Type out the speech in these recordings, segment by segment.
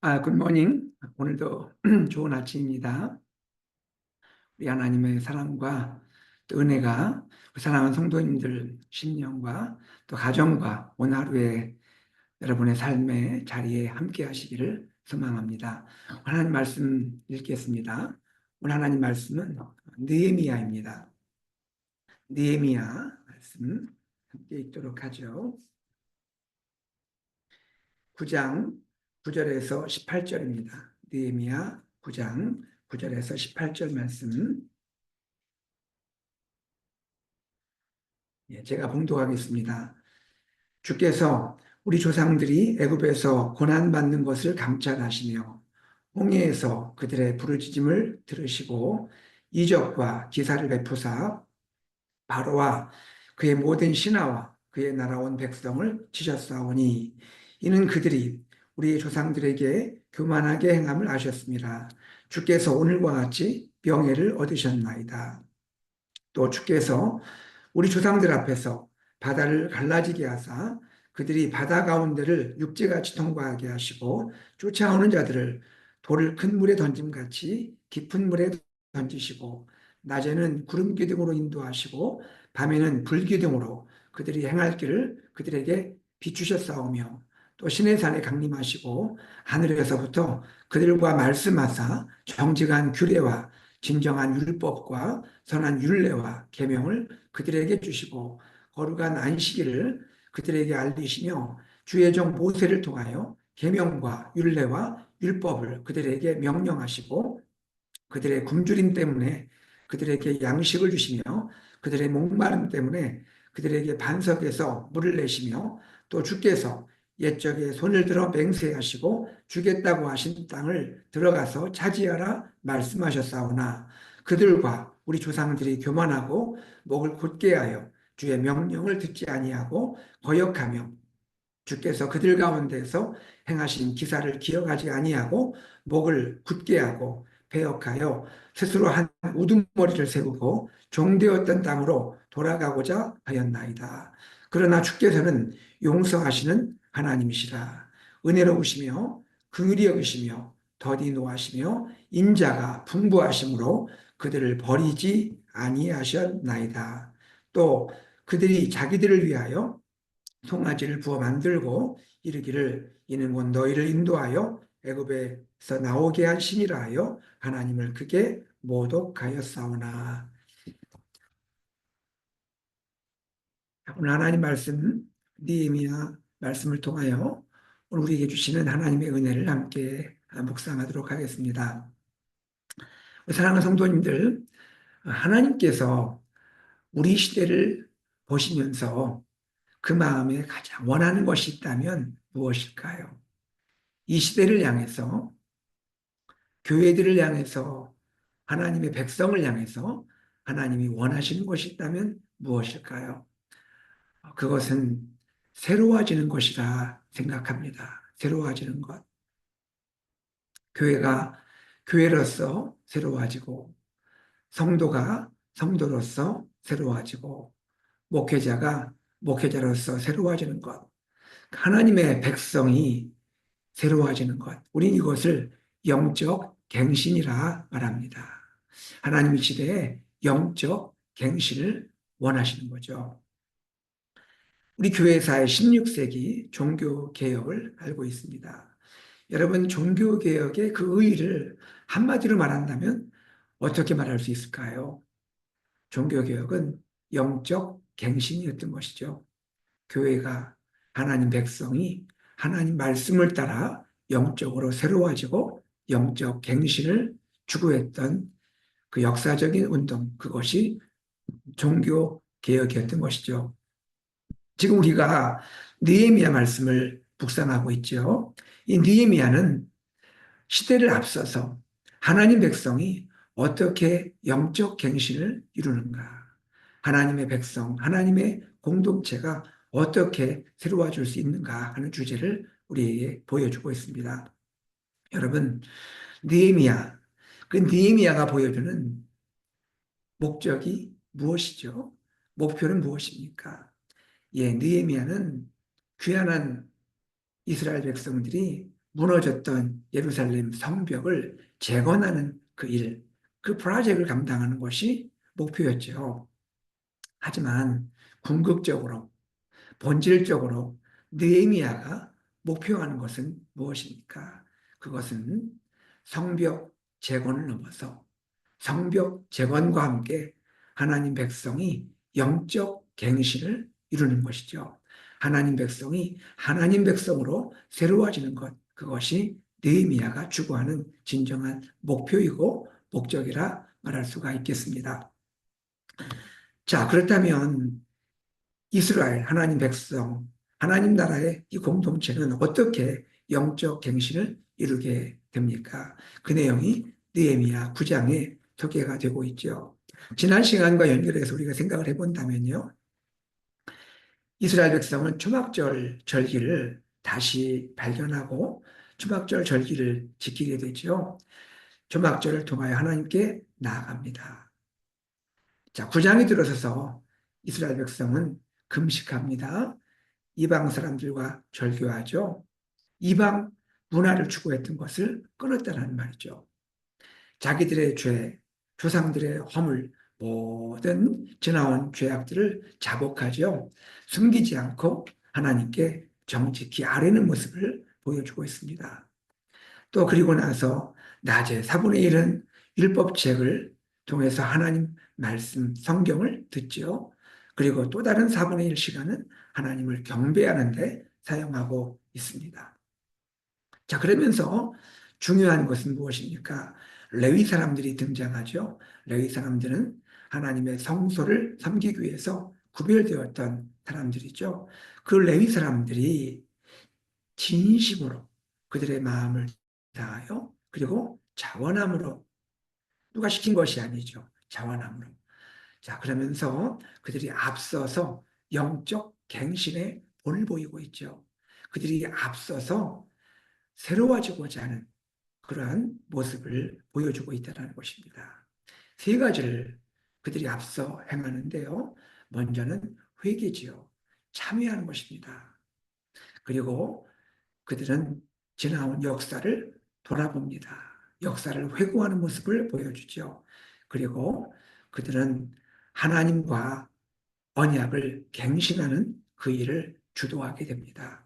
굿모닝. 오늘도 좋은 아침입니다. 우리 하나님의 사랑과 또 은혜가 우리 사랑하는 성도님들 심령과 또 가정과 오늘 하루의 여러분의 삶의 자리에 함께 하시기를 소망합니다. 하나님 말씀 읽겠습니다. 오늘 하나님 말씀은 느헤미야입니다. 느헤미야 말씀 함께 읽도록 하죠. 9장 9절에서 18절입니다. 느헤미야 9장 9절에서 18절 말씀 제가 봉독하겠습니다. 주께서 우리 조상들이 애굽에서 고난받는 것을 감찰하시며 홍해에서 그들의 부르짖음을 들으시고 이적과 기사를 베푸사 바로와 그의 모든 신하와 그의 날아온 백성을 치셨사오니 이는 그들이 우리 조상들에게 교만하게 행함을 아셨습니다. 주께서 오늘과 같이 명예를 얻으셨나이다. 또 주께서 우리 조상들 앞에서 바다를 갈라지게 하사 그들이 바다 가운데를 육지같이 통과하게 하시고 쫓아오는 자들을 돌을 큰 물에 던짐같이 깊은 물에 던지시고 낮에는 구름 기둥으로 인도하시고 밤에는 불 기둥으로 그들이 행할 길을 그들에게 비추셨사오며 또 시내 산에 강림하시고 하늘에서부터 그들과 말씀하사 정직한 규례와 진정한 율법과 선한 율례와 계명을 그들에게 주시고 거룩한 안식일을 그들에게 알리시며 주의 종 모세를 통하여 계명과 율례와 율법을 그들에게 명령하시고 그들의 굶주림 때문에 그들에게 양식을 주시며 그들의 목마름 때문에 그들에게 반석에서 물을 내시며 또 주께서 옛적에 손을 들어 맹세하시고 주겠다고 하신 땅을 들어가서 차지하라 말씀하셨사오나 그들과 우리 조상들이 교만하고 목을 곧게 하여 주의 명령을 듣지 아니하고 거역하며 주께서 그들 가운데서 행하신 기사를 기억하지 아니하고 목을 굳게 하고 배역하여 스스로 한 우두머리를 세우고 종되었던 땅으로 돌아가고자 하였나이다. 그러나 주께서는 용서하시는 하나님이시라. 은혜로우시며 긍휼히 여기시며 더디 노하시며 인자가 풍부하심으로 그들을 버리지 아니하셨나이다. 또 그들이 자기들을 위하여 송아지를 부어 만들고 이르기를 이는 곧 너희를 인도하여 애굽에서 나오게 한 신이라 하여 하나님을 크게 모독하였사오나. 오늘 하나님 말씀 느헤미야 말씀을 통하여 오늘 우리에게 주시는 하나님의 은혜를 함께 묵상하도록 하겠습니다. 사랑하는 성도님들, 하나님께서 우리 시대를 보시면서 그 마음에 가장 원하는 것이 있다면 무엇일까요? 이 시대를 향해서, 교회들을 향해서, 하나님의 백성을 향해서 하나님이 원하시는 것이 있다면 무엇일까요? 그것은 새로워지는 것이라 생각합니다. 새로워지는 것. 교회가 교회로서 새로워지고, 성도가 성도로서 새로워지고, 목회자가 목회자로서 새로워지는 것. 하나님의 백성이 새로워지는 것. 우리는 이것을 영적 갱신이라 말합니다. 하나님 이 시대에 영적 갱신을 원하시는 거죠. 우리 교회사의 16세기 종교개혁을 알고 있습니다. 여러분, 종교개혁의 그 의의를 한마디로 말한다면 어떻게 말할 수 있을까요? 종교개혁은 영적 갱신이었던 것이죠. 교회가 하나님 백성이 하나님 말씀을 따라 영적으로 새로워지고 영적 갱신을 추구했던 그 역사적인 운동, 그것이 종교 개혁이었던 것이죠. 지금 우리가 느헤미야 말씀을 묵상하고 있죠. 이 느헤미야는 시대를 앞서서 하나님 백성이 어떻게 영적 갱신을 이루는가, 하나님의 백성, 하나님의 공동체가 어떻게 새로워질 수 있는가 하는 주제를 우리에게 보여주고 있습니다. 여러분, 느헤미야, 그 느헤미야가 보여주는 목적이 무엇이죠? 목표는 무엇입니까? 예, 느헤미야는 귀환한 이스라엘 백성들이 무너졌던 예루살렘 성벽을 재건하는 그 일, 그 프로젝트를 감당하는 것이 목표였죠. 하지만 궁극적으로, 본질적으로 느헤미야가 목표하는 것은 무엇입니까? 그것은 성벽 재건을 넘어서 성벽 재건과 함께 하나님 백성이 영적 갱신을 이루는 것이죠. 하나님 백성이 하나님 백성으로 새로워지는 것, 그것이 느헤미야가 추구하는 진정한 목표이고 목적이라 말할 수가 있겠습니다. 자, 그렇다면 이스라엘, 하나님 백성, 하나님 나라의 이 공동체는 어떻게 영적 갱신을 이루게 됩니까? 그 내용이 느헤미야 9장에 소개가 되고 있죠. 지난 시간과 연결해서 우리가 생각을 해본다면요. 이스라엘 백성은 초막절 절기를 다시 발견하고 초막절 절기를 지키게 되죠. 초막절을 통하여 하나님께 나아갑니다. 자, 9장에 들어서서 이스라엘 백성은 금식합니다. 이방 사람들과 절교하죠. 이방 문화를 추구했던 것을 끊었다는 말이죠. 자기들의 죄, 조상들의 허물, 모든 지나온 죄악들을 자복하죠. 숨기지 않고 하나님께 정직히 아뢰는 모습을 보여주고 있습니다. 또 그리고 나서 낮에 4분의 1은 율법책을 통해서 하나님 말씀, 성경을 듣죠. 그리고 또 다른 4분의 1 시간은 하나님을 경배하는 데 사용하고 있습니다. 자, 그러면서 중요한 것은 무엇입니까? 레위 사람들이 등장하죠. 레위 사람들은 하나님의 성소를 섬기기 위해서 구별되었던 사람들이죠. 그 레위 사람들이 진심으로 그들의 마음을 다하여 그리고 자원함으로 누가 시킨 것이 아니죠. 자원함으로. 자, 그러면서 그들이 앞서서 영적 갱신의 본을 보이고 있죠. 그들이 앞서서 새로워지고자 하는 그러한 모습을 보여주고 있다는 것입니다. 세 가지를 그들이 앞서 행하는데요. 먼저는 회개지요. 참여하는 것입니다. 그리고 그들은 지나온 역사를 돌아봅니다. 역사를 회고하는 모습을 보여주죠. 그리고 그들은 하나님과 언약을 갱신하는 그 일을 주도하게 됩니다.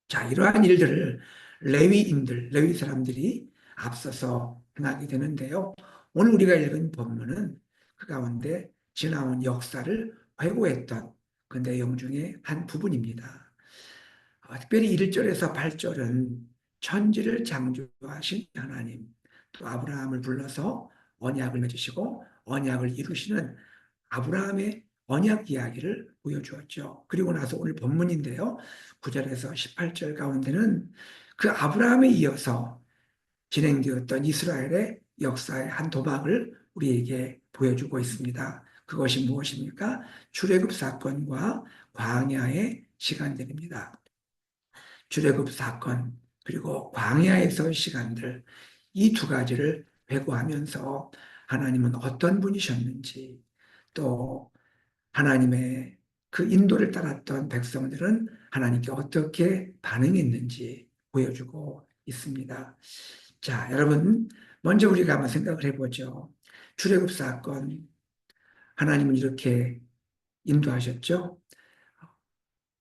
자, 이러한 일들을 레위 사람들이 앞서서 행하게 되는데요. 오늘 우리가 읽은 본문은 그 가운데 지나온 역사를 회고했던 그 내용 중에 한 부분입니다. 특별히 1절에서 8절은 천지를 창조하신 하나님, 또 아브라함을 불러서 언약을 맺으시고 언약을 이루시는 아브라함의 언약 이야기를 보여주었죠. 그리고 나서 오늘 본문인데요. 9절에서 18절 가운데는 그 아브라함에 이어서 진행되었던 이스라엘의 역사의 한 도박을 우리에게 보여주고 있습니다. 그것이 무엇입니까? 출애굽 사건과 광야의 시간들입니다. 출애굽 사건 그리고 광야에서의 시간들 이 두 가지를 회고하면서 하나님은 어떤 분이셨는지 또 하나님의 그 인도를 따랐던 백성들은 하나님께 어떻게 반응했는지 보여주고 있습니다. 자, 여러분 먼저 우리가 한번 생각을 해보죠. 출애굽 사건 하나님은 이렇게 인도하셨죠.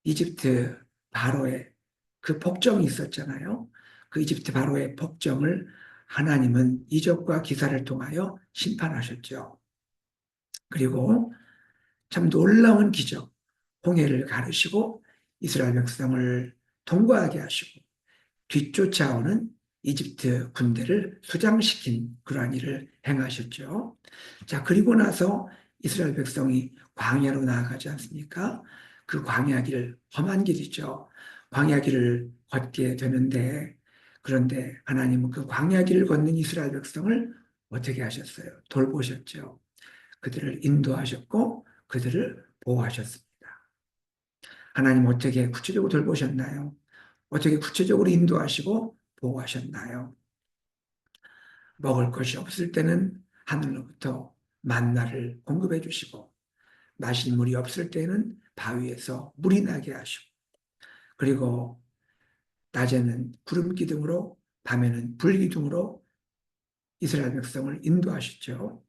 이집트 바로의 그 복정이 있었잖아요. 그 이집트 바로의 복정을 하나님은 이적과 기사를 통하여 심판하셨죠. 그리고 참 놀라운 기적, 홍해를 가르시고 이스라엘 백성을 통과하게 하시고 뒤쫓아오는 이집트 군대를 수장시킨 그러한 일을 행하셨죠. 자, 그리고 나서 이스라엘 백성이 광야로 나아가지 않습니까? 그 광야 길, 험한 길이죠. 광야 길을 걷게 되는데, 그런데 하나님은 그 광야 길을 걷는 이스라엘 백성을 어떻게 하셨어요? 돌보셨죠. 그들을 인도하셨고, 그들을 보호하셨습니다. 하나님 어떻게 구체적으로 돌보셨나요? 어떻게 구체적으로 인도하시고 보호하셨나요? 먹을 것이 없을 때는 하늘로부터 만나를 공급해 주시고 마실 물이 없을 때는 바위에서 물이 나게 하시고 그리고 낮에는 구름 기둥으로, 밤에는 불 기둥으로 이스라엘 백성을 인도하셨죠.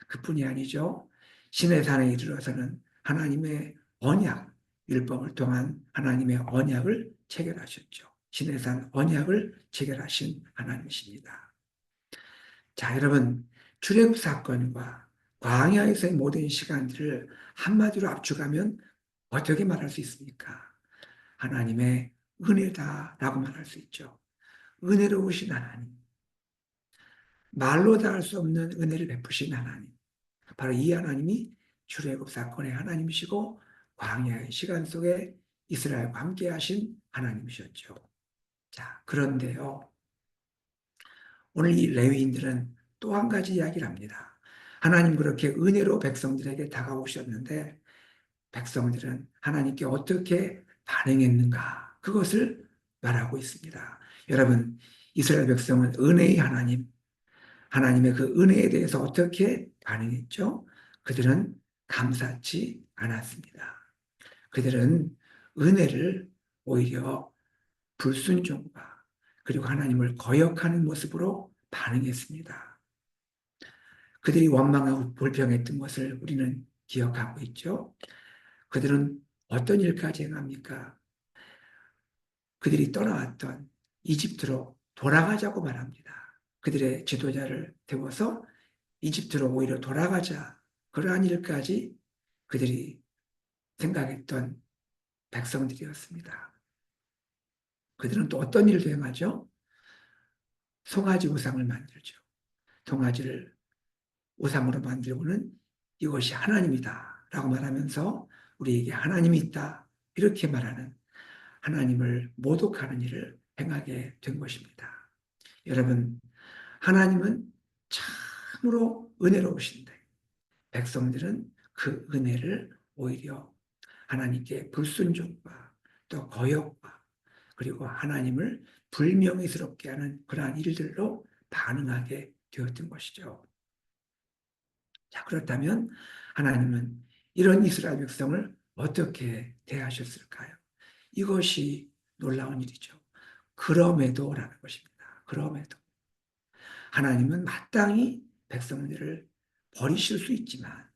그뿐이 아니죠. 시내산에 이르러서는 하나님의 언약, 율법을 통한 하나님의 언약을 체결하셨죠. 시내산 언약을 체결하신 하나님이십니다. 자, 여러분, 출애굽 사건과 광야에서의 모든 시간들을 한마디로 압축하면 어떻게 말할 수 있습니까? 하나님의 은혜다라고 말할 수 있죠. 은혜로우신 하나님, 말로 다 할 수 없는 은혜를 베푸신 하나님, 바로 이 하나님이 출애굽 사건의 하나님이시고 광야의 시간 속에 이스라엘과 함께 하신 하나님이셨죠. 자, 그런데요, 오늘 이 레위인들은 또 한 가지 이야기를 합니다. 하나님 그렇게 은혜로 백성들에게 다가오셨는데 백성들은 하나님께 어떻게 반응했는가? 그것을 말하고 있습니다. 여러분, 이스라엘 백성은 은혜의 하나님, 하나님의 그 은혜에 대해서 어떻게 반응했죠? 그들은 감사치 않았습니다. 그들은 은혜를 오히려 불순종과 그리고 하나님을 거역하는 모습으로 반응했습니다. 그들이 원망하고 불평했던 것을 우리는 기억하고 있죠. 그들은 어떤 일까지 행합니까? 그들이 떠나왔던 이집트로 돌아가자고 말합니다. 그들의 지도자를 태워서 이집트로 오히려 돌아가자. 그러한 일까지 그들이 생각했던 백성들이었습니다. 그들은 또 어떤 일도 행하죠? 송아지 우상을 만들죠. 송아지를 우상으로 만들고는 이것이 하나님이다 라고 말하면서 우리에게 하나님이 있다 이렇게 말하는 하나님을 모독하는 일을 행하게 된 것입니다. 여러분, 하나님은 참으로 은혜로우신데 백성들은 그 은혜를 오히려 하나님께 불순종과 또 거역과 그리고 하나님을 불명예스럽게 하는 그러한 일들로 반응하게 되었던 것이죠. 자, 그렇다면 하나님은 이런 이스라엘 백성을 어떻게 대하셨을까요? 이것이 놀라운 일이죠. 그럼에도라는 것입니다. 그럼에도. 하나님은 마땅히 백성들을 버리실 수 있지만,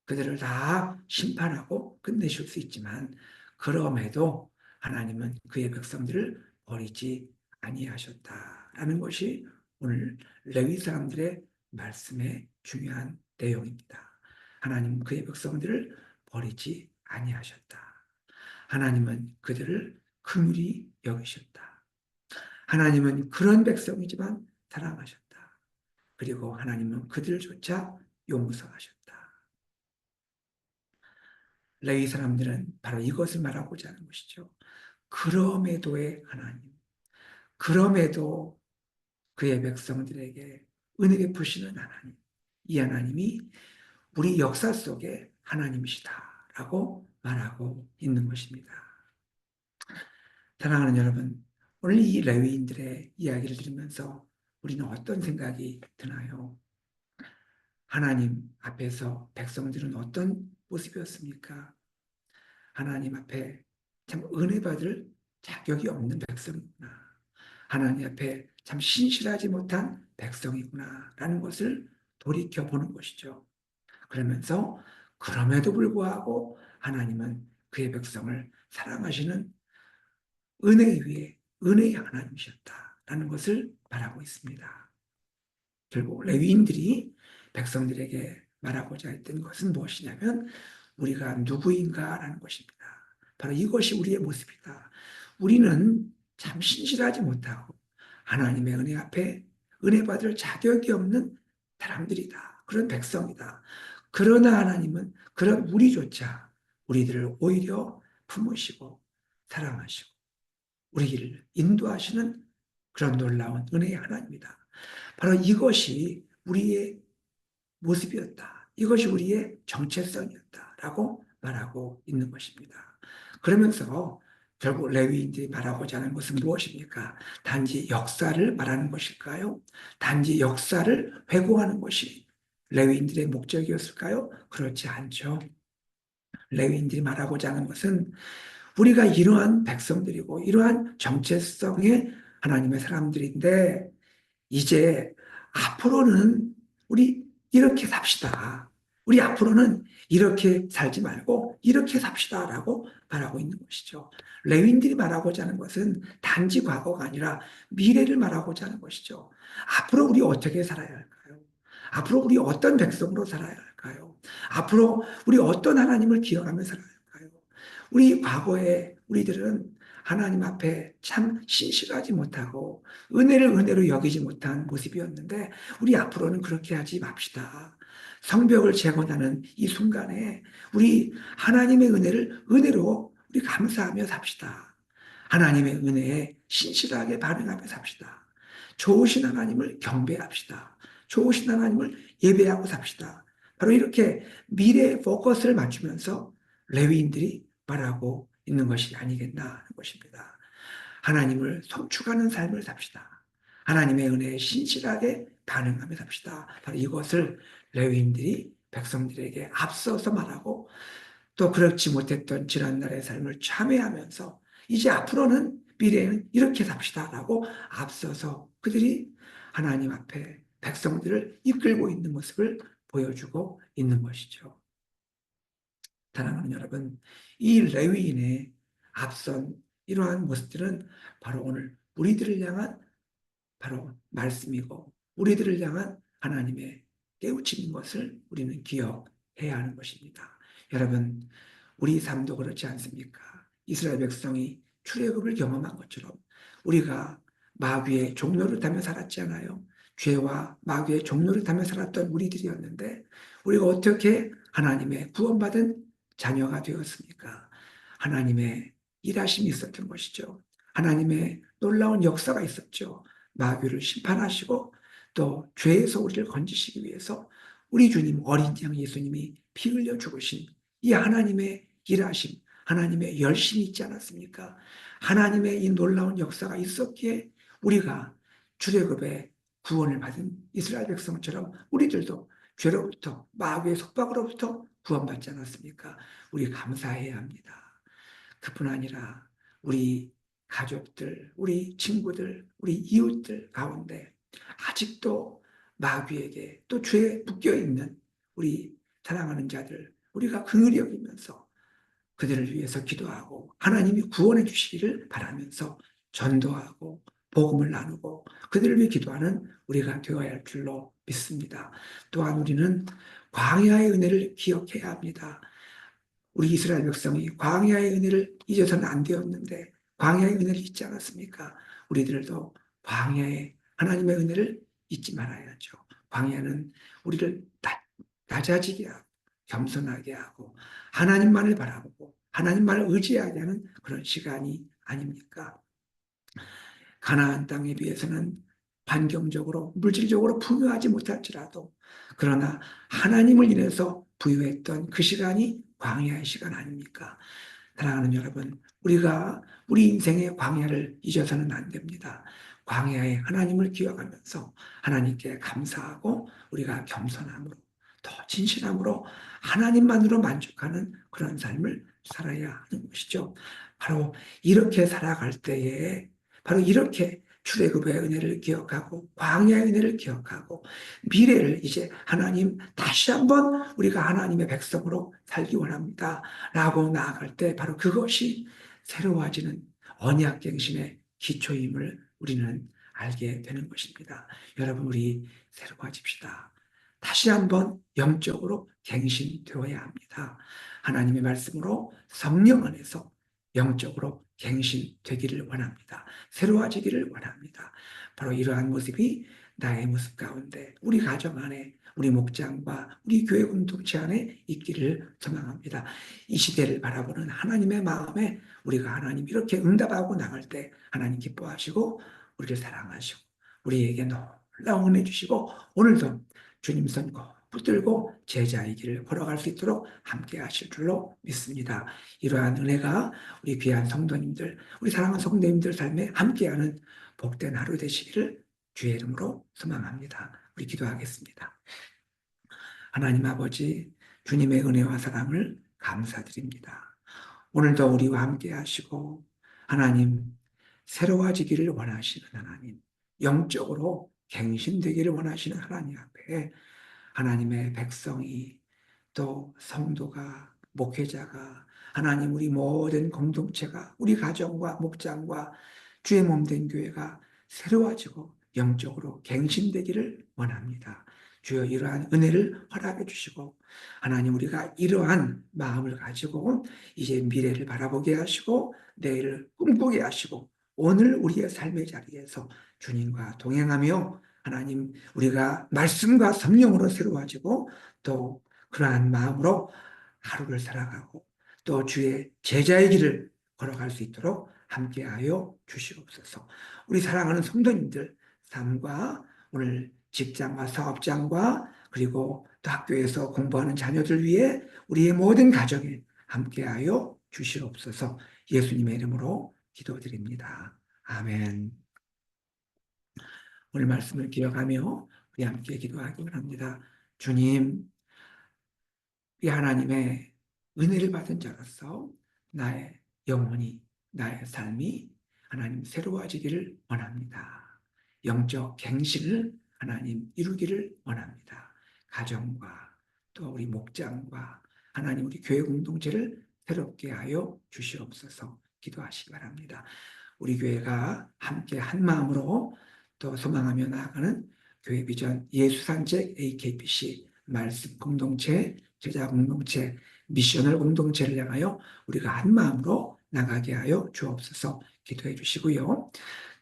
그들을 다 심판하고 끝내실 수 있지만, 그럼에도 하나님은 그의 백성들을 버리지 아니하셨다라는 것이 오늘 레위 사람들의 말씀의 중요한 내용입니다. 하나님은 그의 백성들을 버리지 아니하셨다. 하나님은 그들을 긍휼히 여기셨다. 하나님은 그런 백성이지만 사랑하셨다. 그리고 하나님은 그들조차 용서하셨다. 레위 사람들은 바로 이것을 말하고자 하는 것이죠. 그럼에도의 하나님, 그럼에도 그의 백성들에게 은혜 베푸시는 하나님, 이 하나님이 우리 역사 속에 하나님이시다라고 말하고 있는 것입니다. 사랑하는 여러분, 오늘 이 레위인들의 이야기를 들으면서 우리는 어떤 생각이 드나요? 하나님 앞에서 백성들은 어떤 모습이었습니까? 하나님 앞에 참 은혜 받을 자격이 없는 백성이구나. 하나님 앞에 참 신실하지 못한 백성이구나. 라는 것을 돌이켜보는 것이죠. 그러면서 그럼에도 불구하고 하나님은 그의 백성을 사랑하시는 은혜 위에 은혜의 하나님이셨다라는 것을 말하고 있습니다. 결국 레위인들이 백성들에게 말하고자 했던 것은 무엇이냐면 우리가 누구인가라는 것입니다. 바로 이것이 우리의 모습이다. 우리는 참 신실하지 못하고 하나님의 은혜 앞에 은혜 받을 자격이 없는 사람들이다. 그런 백성이다. 그러나 하나님은 그런 우리조차 우리들을 오히려 품으시고 사랑하시고 우리를 인도하시는 그런 놀라운 은혜의 하나님이다. 바로 이것이 우리의 모습이었다. 이것이 우리의 정체성이었다라고 말하고 있는 것입니다. 그러면서 결국 레위인들이 말하고자 하는 것은 무엇입니까? 단지 역사를 말하는 것일까요? 단지 역사를 회고하는 것이 레위인들의 목적이었을까요? 그렇지 않죠. 레위인들이 말하고자 하는 것은 우리가 이러한 백성들이고 이러한 정체성의 하나님의 사람들인데 이제 앞으로는 우리 이렇게 삽시다. 우리 앞으로는 이렇게 살지 말고 이렇게 삽시다라고 말하고 있는 것이죠. 레위인들이 말하고자 하는 것은 단지 과거가 아니라 미래를 말하고자 하는 것이죠. 앞으로 우리 어떻게 살아야 할까요? 앞으로 우리 어떤 백성으로 살아야 할까요? 앞으로 우리 어떤 하나님을 기억하며 살아야 할까요? 우리 과거에 우리들은 하나님 앞에 참 신실하지 못하고 은혜를 은혜로 여기지 못한 모습이었는데 우리 앞으로는 그렇게 하지 맙시다. 성벽을 재건하는 이 순간에 우리 하나님의 은혜를 은혜로 우리 감사하며 삽시다. 하나님의 은혜에 신실하게 반응하며 삽시다. 좋으신 하나님을 경배합시다. 좋으신 하나님을 예배하고 삽시다. 바로 이렇게 미래에 포커스를 맞추면서 레위인들이 말하고 있는 것이 아니겠나 하는 것입니다. 하나님을 송축하는 삶을 삽시다. 하나님의 은혜에 신실하게 반응하며 삽시다. 바로 이것을 레위인들이 백성들에게 앞서서 말하고 또 그렇지 못했던 지난날의 삶을 참회하면서 이제 앞으로는 미래에는 이렇게 삽시다라고 앞서서 그들이 하나님 앞에 백성들을 이끌고 있는 모습을 보여주고 있는 것이죠. 사랑하는 여러분, 이 레위인의 앞선 이러한 모습들은 바로 오늘 우리들을 향한 바로 말씀이고 우리들을 향한 하나님의 깨우침인 것을 우리는 기억해야 하는 것입니다. 여러분, 우리 삶도 그렇지 않습니까? 이스라엘 백성이 출애굽을 경험한 것처럼 우리가 마귀의 종로를 타며 살았지 않아요? 죄와 마귀의 종로를 타며 살았던 우리들이었는데 우리가 어떻게 하나님의 구원받은 자녀가 되었습니까? 하나님의 일하심이 있었던 것이죠. 하나님의 놀라운 역사가 있었죠. 마귀를 심판하시고 또 죄에서 우리를 건지시기 위해서 우리 주님 어린 양 예수님이 피 흘려 죽으신 이 하나님의 일하심, 하나님의 열심이 있지 않았습니까? 하나님의 이 놀라운 역사가 있었기에 우리가 출애굽의 구원을 받은 이스라엘 백성처럼 우리들도 죄로부터 마귀의 속박으로부터 구원받지 않았습니까? 우리 감사해야 합니다. 그뿐 아니라 우리 가족들, 우리 친구들, 우리 이웃들 가운데 아직도 마귀에게 또 죄에 묶여 있는 우리 사랑하는 자들, 우리가 긍휼히 여기면서 그들을 위해서 기도하고 하나님이 구원해 주시기를 바라면서 전도하고 복음을 나누고 그들을 위해 기도하는 우리가 되어야 할 줄로 믿습니다. 또한 우리는 광야의 은혜를 기억해야 합니다. 우리 이스라엘 백성이 광야의 은혜를 잊어서는 안 되었는데 광야의 은혜를 잊지 않았습니까? 우리들도 광야의 하나님의 은혜를 잊지 말아야죠. 광야는 우리를 낮아지게 하고 겸손하게 하고 하나님만을 바라보고 하나님만을 의지하게 하는 그런 시간이 아닙니까? 가나안 땅에 비해서는 환경적으로 물질적으로 풍요하지 못할지라도 그러나 하나님을 인해서 부유했던 그 시간이 광야의 시간 아닙니까? 사랑하는 여러분, 우리가 우리 인생의 광야를 잊어서는 안 됩니다. 광야에 하나님을 기억하면서 하나님께 감사하고 우리가 겸손함으로 더 진실함으로 하나님만으로 만족하는 그런 삶을 살아야 하는 것이죠. 바로 이렇게 살아갈 때에 바로 이렇게 출애굽의 은혜를 기억하고 광야의 은혜를 기억하고 미래를 이제 하나님 다시 한번 우리가 하나님의 백성으로 살기 원합니다. 라고 나아갈 때 바로 그것이 새로워지는 언약갱신의 기초임을 우리는 알게 되는 것입니다. 여러분 우리 새로워집시다. 다시 한번 영적으로 갱신되어야 합니다. 하나님의 말씀으로 성령 안에서 영적으로 갱신되기를 원합니다. 새로워지기를 원합니다. 바로 이러한 모습이 나의 모습 가운데 우리 가정 안에 우리 목장과 우리 교회 공동체 안에 있기를 소망합니다. 이 시대를 바라보는 하나님의 마음에 우리가 하나님 이렇게 응답하고 나갈 때 하나님 기뻐하시고 우리를 사랑하시고 우리에게 놀라운 은혜 주시고 오늘도 주님 손 붙들고 제자의 길을 걸어갈 수 있도록 함께 하실 줄로 믿습니다. 이러한 은혜가 우리 귀한 성도님들, 우리 사랑하는 성도님들 삶에 함께하는 복된 하루 되시기를 주의 이름으로 소망합니다. 우리 기도하겠습니다. 하나님 아버지, 주님의 은혜와 사랑을 감사드립니다. 오늘도 우리와 함께 하시고 하나님 새로워지기를 원하시는 하나님, 영적으로 갱신되기를 원하시는 하나님 앞에 하나님의 백성이 또 성도가 목회자가 하나님 우리 모든 공동체가 우리 가정과 목장과 주의 몸된 교회가 새로워지고 영적으로 갱신되기를 원합니다. 주여 이러한 은혜를 허락해 주시고 하나님 우리가 이러한 마음을 가지고 이제 미래를 바라보게 하시고 내일을 꿈꾸게 하시고 오늘 우리의 삶의 자리에서 주님과 동행하며 하나님 우리가 말씀과 성령으로 새로워지고 또 그러한 마음으로 하루를 살아가고 또 주의 제자의 길을 걸어갈 수 있도록 함께하여 주시옵소서. 우리 사랑하는 성도님들 삶과 오늘 직장과 사업장과 그리고 또 학교에서 공부하는 자녀들 위해 우리의 모든 가정에 함께하여 주시옵소서. 예수님의 이름으로 기도드립니다. 아멘. 오늘 말씀을 기억하며 우리 함께 기도하기 원합니다. 주님, 이 하나님의 은혜를 받은 자로서 나의 영혼이, 나의 삶이 하나님 새로워지기를 원합니다. 영적 갱신을 하나님 이루기를 원합니다. 가정과 또 우리 목장과 하나님 우리 교회 공동체를 새롭게 하여 주시옵소서. 기도하시기 바랍니다. 우리 교회가 함께 한 마음으로 또 소망하며 나아가는 교회 비전 예수산책 AKPC 말씀 공동체, 제자 공동체, 미셔널 공동체를 향하여 우리가 한 마음으로 나가게 하여 주옵소서. 기도해 주시고요.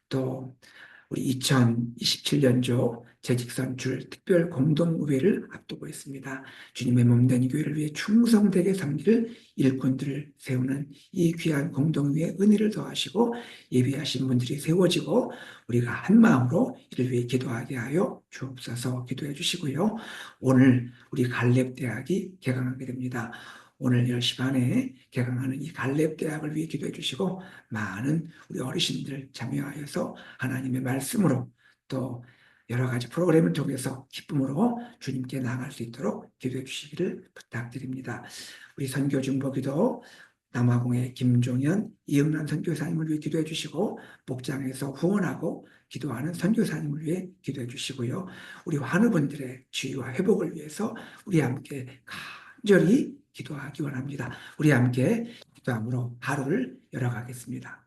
또 우리 2027년조 재직선출 특별 공동의회를 앞두고 있습니다. 주님의 몸된 교회를 위해 충성되게 섬기를 일꾼들을 세우는 이 귀한 공동의회 은혜를 더하시고 예비하신 분들이 세워지고 우리가 한 마음으로 이를 위해 기도하게 하여 주옵소서. 기도해 주시고요. 오늘 우리 갈렙대학이 개강하게 됩니다. 오늘 10시 반에 개강하는 이 갈렙대학을 위해 기도해 주시고 많은 우리 어르신들 참여하여서 하나님의 말씀으로 또 여러 가지 프로그램을 통해서 기쁨으로 주님께 나아갈 수 있도록 기도해 주시기를 부탁드립니다. 우리 선교 중보기도 남아공의 김종현, 이응란 선교사님을 위해 기도해 주시고 목장에서 후원하고 기도하는 선교사님을 위해 기도해 주시고요. 우리 환우분들의 치유와 회복을 위해서 우리 함께 간절히 기도하기 원합니다. 우리 함께 기도함으로 하루를 열어가겠습니다.